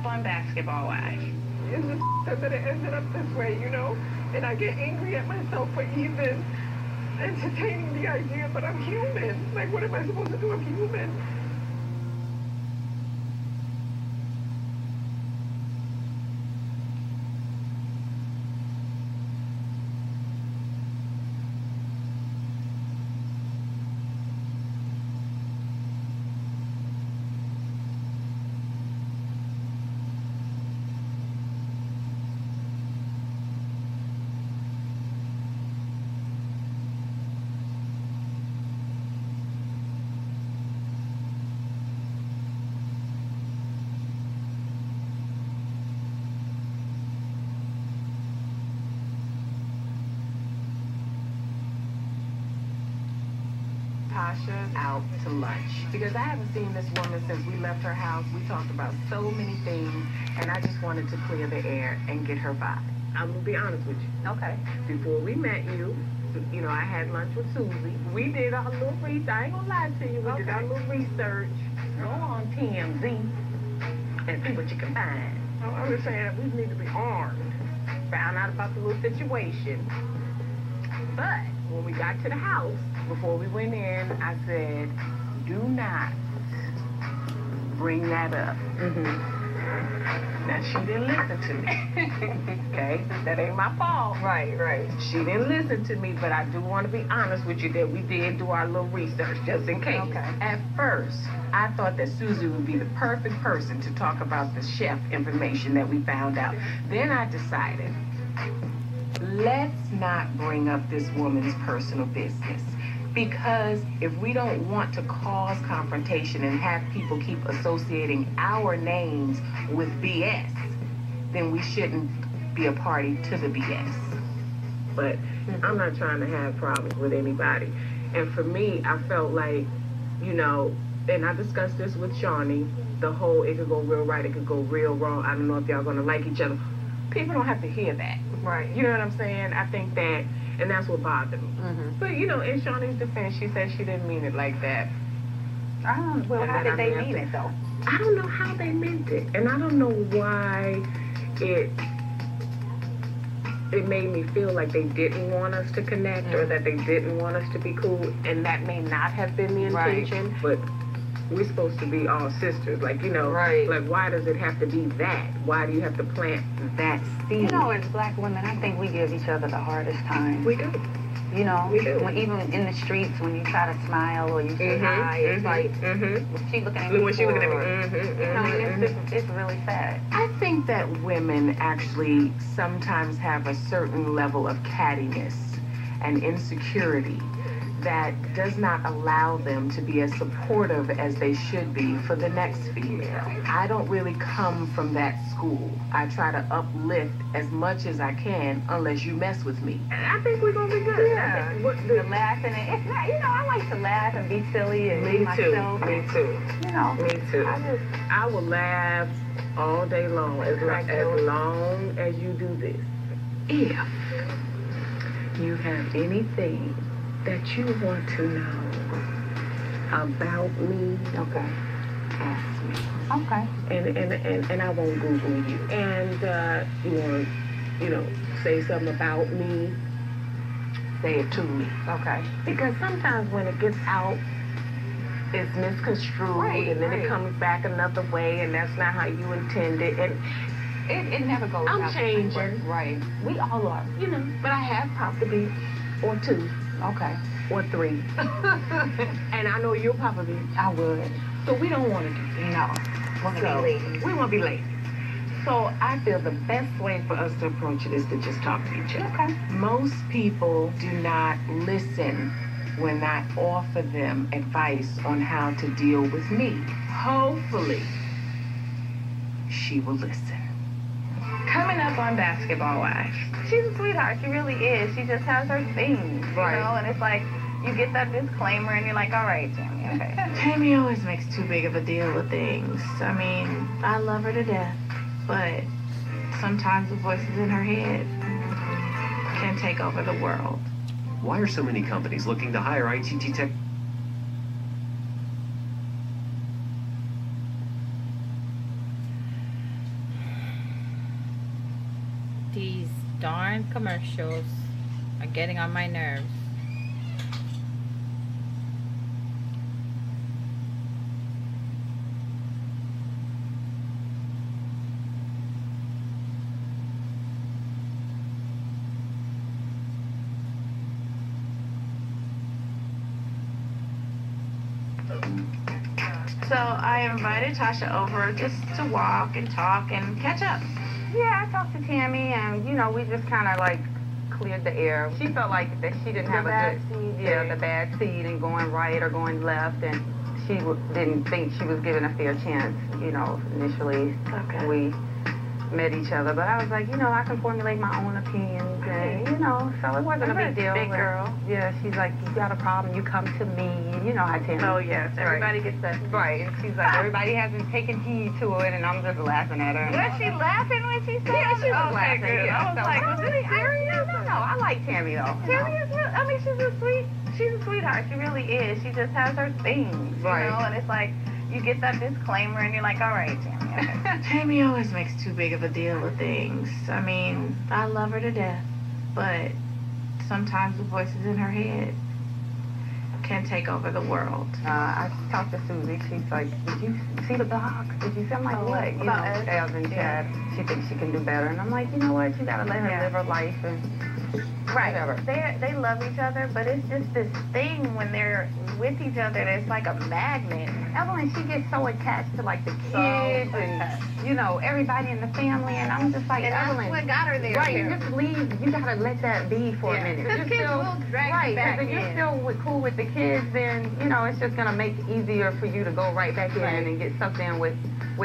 on Basketball Wives. It's just that it ended up this way, you know? And I get angry at myself for even entertaining the idea, but I'm human. Like, what am I supposed to do? I'm human. Tasha out to lunch because I haven't seen this woman since we left her house. We talked about so many things, and I just wanted to clear the air and get her vibe. I'm gonna be honest with you. Okay. Before we met you, I had lunch with Susie. We did our little research. I ain't gonna lie to you. We did our little research. Go on TMZ and see what you can find. I'm just saying we need to be armed. Found out about the little situation. But when we got to the house, before we went in, I said, do not bring that up. Now, she didn't listen to me. Okay? That ain't my fault. Right. She didn't listen to me, but I do want to be honest with you that we did do our little research just in case. Okay. At first, I thought that Susie would be the perfect person to talk about the chef information that we found out. Then I decided, let's not bring up this woman's personal business. Because if we don't want to cause confrontation and have people keep associating our names with BS, then we shouldn't be a party to the BS. But I'm not trying to have problems with anybody. And for me, I felt like, and I discussed this with Shawnee, the whole it could go real right, it could go real wrong. I don't know if y'all gonna like each other. People don't have to hear that. Right. You know what I'm saying? I think that, and that's what bothered me. But, in Shawnee's defense, she said she didn't mean it like that. Well, how did they mean it, though? I don't know how they meant it. And I don't know why it made me feel like they didn't want us to connect or that they didn't want us to be cool. And that may not have been the intention. But we're supposed to be all sisters. Like, like, why does it have to be that? Why do you have to plant that seed? As black women, I think we give each other the hardest time. We do. We do. Even in the streets, when you try to smile or you say hi, it's like, she looking at me. When she looking at me. It's really sad. I think that women actually sometimes have a certain level of cattiness and insecurity that does not allow them to be as supportive as they should be for the next female. I don't really come from that school. I try to uplift as much as I can unless you mess with me. And I think we're gonna be good. Yeah. The laughing and it's not, I like to laugh and be silly and be myself. Me too. Me too. I will laugh all day long as long as you do this. If you have anything that you want to know about me, ask me. Okay. And I won't Google you. And you want to, say something about me, say it to me. Okay. Because sometimes when it gets out, it's misconstrued, and then it comes back another way, and that's not how you intended. And it never goes. I'm changing. Right. We all are, but I have popped a beat or two. Okay. Or three. And I know you'll probably. I would. So we don't want to do that. No. We're gonna be lazy. We want to be lazy. So I feel the best way for us to approach it is to just talk to each other. Okay. Most people do not listen when I offer them advice on how to deal with me. Hopefully, she will listen. Coming up on Basketball Wives. She's a sweetheart. She really is. She just has her things, and it's like you get that disclaimer and you're like, all right, Tammy, okay. Tammy always makes too big of a deal with things. I mean, I love her to death, but sometimes the voices in her head can take over the world. Why are so many companies looking to hire ITT tech? These darn commercials are getting on my nerves. So I invited Tasha over just to walk and talk and catch up. Yeah, I talked to Tammy, and we just kind of like cleared the air. She felt like that she didn't have a good the bad seed and going right or going left, and she didn't think she was given a fair chance. Initially we met each other, but I was like, I can formulate my own opinions, and so it wasn't a big deal. Big girl. Yeah, she's like, you got a problem, you come to me. You know how Tammy. Oh yes, everybody gets that. Right, and she's like, everybody hasn't taken heed to it, and I'm just laughing at her. Was she laughing when she said Yeah, she was okay, laughing. Good. Yeah, I was so like, was it serious? No, I like Tammy though. Tammy is real. I mean, she's a sweetheart. She really is. She just has her things, Right. And it's like you get that disclaimer, and you're like, all right, Tammy. Okay. Tammy always makes too big of a deal of things. I mean, I love her to death, but sometimes the voices in her head can take over the world. I talked to Susie. She's like, did you see the blog? Did you see? I'm like, what? About Els and Chad. She thinks she can do better, and I'm like, you know what? You gotta let her live her life and whatever. They love each other, but it's just this thing when they're with each other that's like a magnet. Evelyn, she gets so attached to like the kids and everybody in the family, and I'm just like, And Evelyn. that's what got her there. Right, too. just leave. You gotta let that be for a minute. Because kids will drag you back if you're in. still cool with the kids, then it's just gonna make it easier for you to go right back in and get sucked in with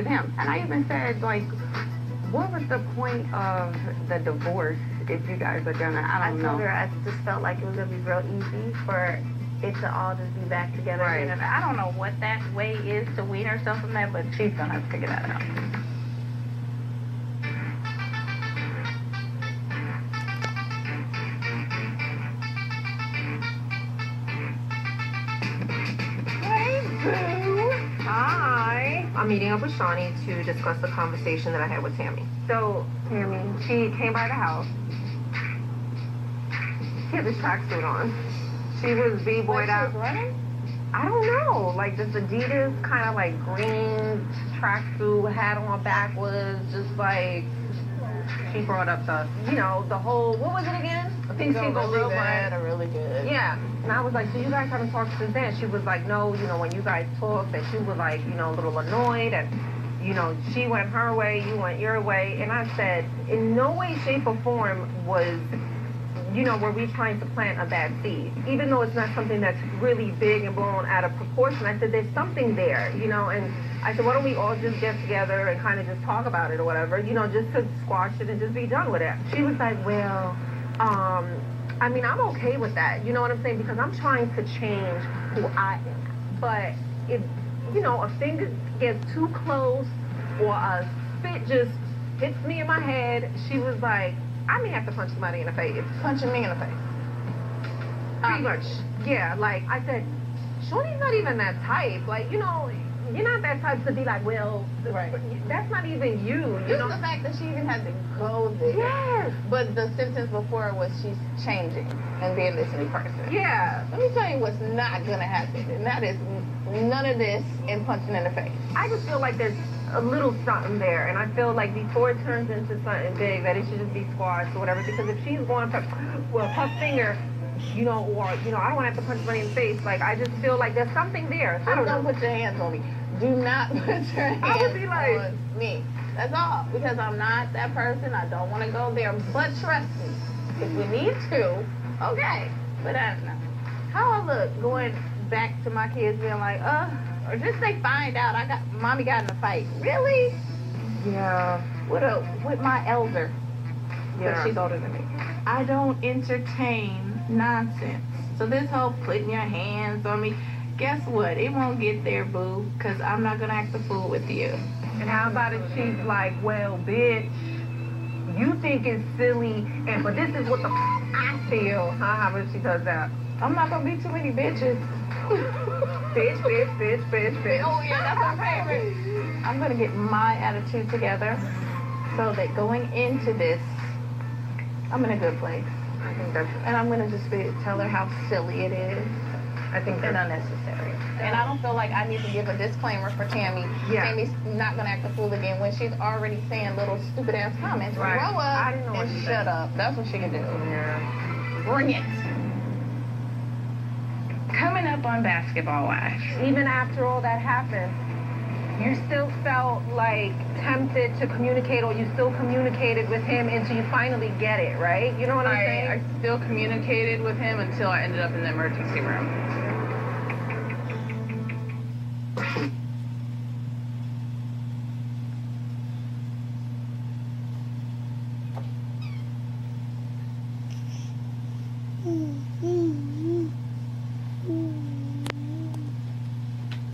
him. And I even said, like, what was the point of the divorce if you guys are gonna? I don't know. I told her I just felt like it was gonna be real easy for it to all just be back together. Right. And I don't know what that way is to wean herself from that, but she's gonna figure that out. Hi. I'm meeting up with Shawnee to discuss the conversation that I had with Tammy. So Tammy, she came by the house. She had this tracksuit on. She was b-boyed out. running? I don't know. Like this Adidas kind of like green tracksuit, hat on backwards, just like she brought up the whole, what was it again? I think she was really bad or really good. Yeah. And I was like, so you guys haven't talked since then? She was like, no, when you guys talked, that she was like, a little annoyed, and, she went her way, you went your way. And I said, in no way, shape, or form was, were we trying to plant a bad seed. Even though it's not something that's really big and blown out of proportion, I said, there's something there, and I said, why don't we all just get together and kind of just talk about it or whatever, just to squash it and just be done with it. She was like, well, I mean, I'm okay with that, you know what I'm saying? Because I'm trying to change who I am. But if, a finger gets too close or a spit just hits me in my head, she was like, I may have to punch somebody in the face. Punching me in the face. Pretty much. Yeah, like, I said, Shorty's not even that type. Like, you're not that type to be like, well, that's not even you, Just the fact that she even had to go there. Yes. But the sentence before was she's changing and being this new person. Yeah. Let me tell you what's not gonna happen, and that is none of this and punching in the face. I just feel like there's a little something there, and I feel like before it turns into something big, that it should just be squashed or whatever, because if she's going to, her finger, or, I don't want to have to punch somebody in the face, like, I just feel like there's something there. So I don't Don't know. put your hands on me. Do not put your hands I would be like- on me. That's all. Because I'm not that person. I don't want to go there. But trust me, if we need to, okay. But I don't know. How I look going back to my kids being like, or just they find out mommy got in a fight. Really? Yeah. With my elder. Yeah. But she's older than me. I don't entertain nonsense. So this whole putting your hands on me, guess what? It won't get there, boo, because I'm not going to act the fool with you. And how about if she's like, well, bitch, you think it's silly, but this is what the I feel. How about she does that? I'm not going to be too many bitches. Bitch, bitch, bitch, bitch, bitch. Oh, yeah, that's my favorite. I'm going to get my attitude together so that going into this, I'm in a good place. I think that's. And I'm gonna just tell her how silly it is I think and that's. unnecessary. And I don't feel like I need to give a disclaimer for Tammy. Yeah. Tammy's not gonna act a fool again when she's already saying little stupid ass comments. Right. Grow I up didn't know what and to shut say. up. That's what she can do. Yeah. Bring it. Coming up on Basketball Wives. Even after all that happened, you still felt like tempted to communicate, or you still communicated with him until you finally get it, right? You know what I'm saying? I still communicated with him until I ended up in the emergency room.